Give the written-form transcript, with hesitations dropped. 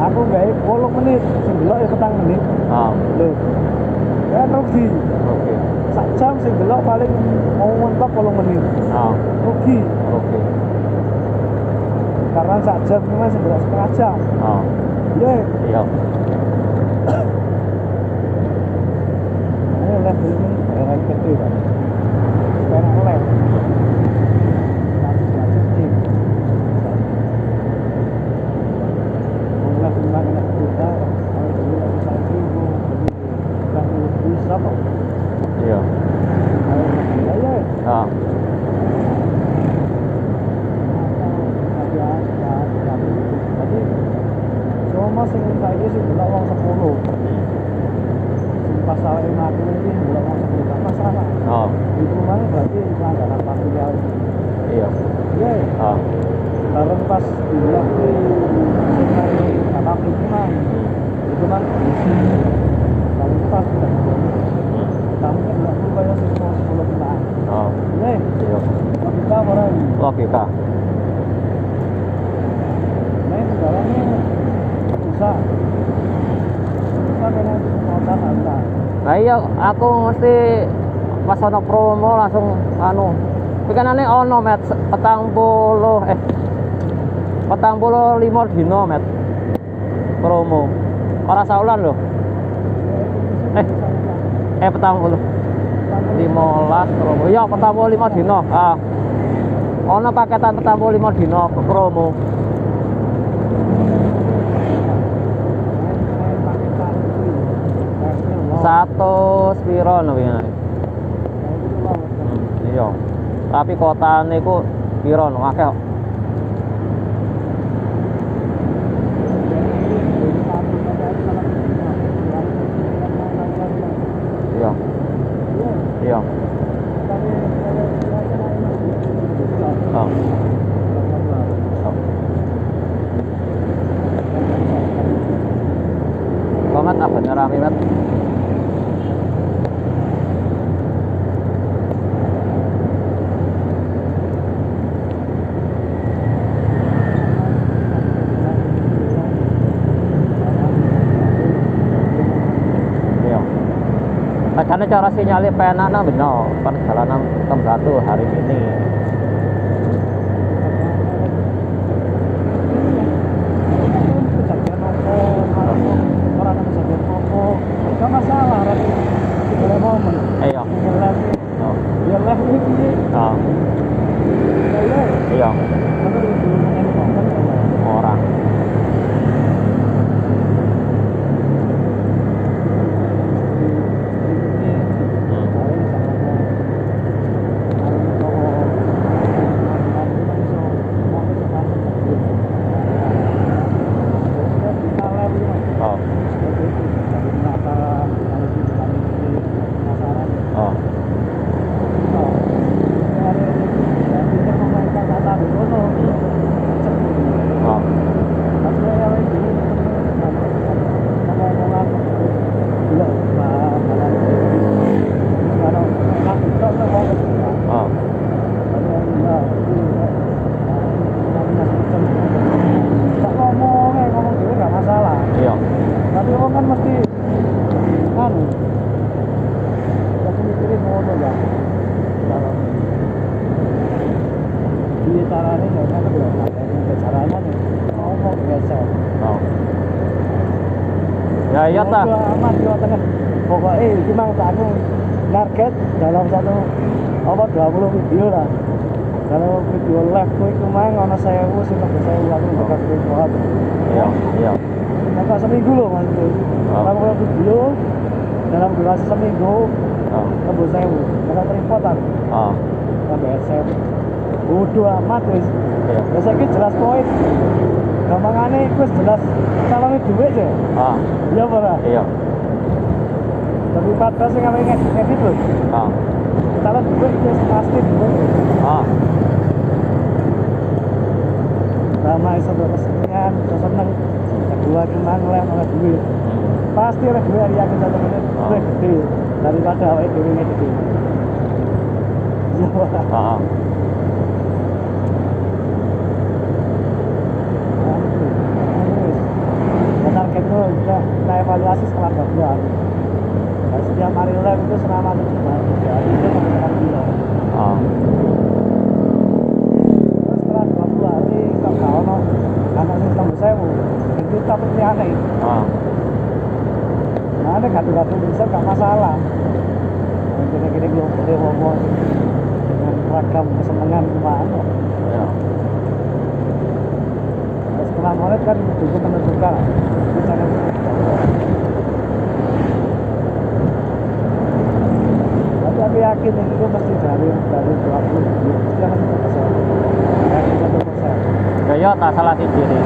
Aku gawe 8 menit, sing delok ya 4 menit. Lho. Kan rugi. Oke. Sak jam sing delok paling mau mentok 8 menit. Rugi. Oke. Karena sak jam cuma sing delok setengah jam. Iya. Iya. Ayo live ini daerah gede kan. Enak live. Tapi budget sih. Mulai cuma kena kita, kalau dulu lagi saya ribu, kan bisa kok. Iya. Ayo. Jadi cuma sing saiki sing delok wong 10. Pasal ini aku ini belum mau sebutkan masalah. Itu mana berarti pelanggaran parsial. Iya. Iya. Karena pas dibilang di kata pimpinan itu kan kalau itu pas sudah kami kan nggak perlu bayar 10 bulan. Iya. Iya. Logika orang. Logika. Nah segalanya bisa. Bisa kena kontak anda. Nah iya, aku mesti pas ono promo langsung anu. Pikanane ono met 45 dino met. Promo. Ora saulan lho. 40. 15 promo. Iya, 45 dino. Ono paketan 45 dino promo. Satu spiro nabi. Iya. Tapi kotane ku piro no akeh. Iya. Iya. Komat apa rame met? Karena cara sinyalnya penana benar perjalanan Tembatu hari ini. Gak masalah, boleh momen. Iya. Ya live ini. Iya. Orang. Tapi orang kan mesti anu mikirin ngono ya. Kalau di caranya nggak ada caranya nih ngomong biasa. Ya iya ta. Aman yo tengah. Pokoknya gimana tak aku target dalam satu 20 video lah. Kalau video live itu main ono 1000 sing kok 1000 aku bakal buat. Iya, iya. Agak seminggu loh mas itu. Kalau video dalam durasi seminggu tembus 1000. Kalau tripodan. Sampai SM. Bodoh amat wis. Iya. Biasa iki jelas poin. Gampangane iku wis jelas calone duit ya. Iya ora? Iya. Tapi pada sing ngawe ngedit lho. Calon duit wis pasti duit. Ramai sebuah kesenian, seneng. Kedua kemang oleh duit. Pasti oleh duit hari yang kita temenin duit gede daripada awake dhewe gede. Iya. simulasi setelah 2 hari. Nah, setiap hari lab itu selama 7 hari, itu menggunakan kilo. Oh. Terus setelah 20 hari kok gak ono anak sing 10.000, itu tapi aneh. Oh. Nah, ada gaduh-gaduh bisa gak masalah. Gini-gini gede ngomong dengan ragam kesenangan kemana. Ya. Nah, setelah monet kan juga menentukan misalnya tapi aku yakin itu pasti dari 20 pasti akan 100%. Ya tak salah sendiri.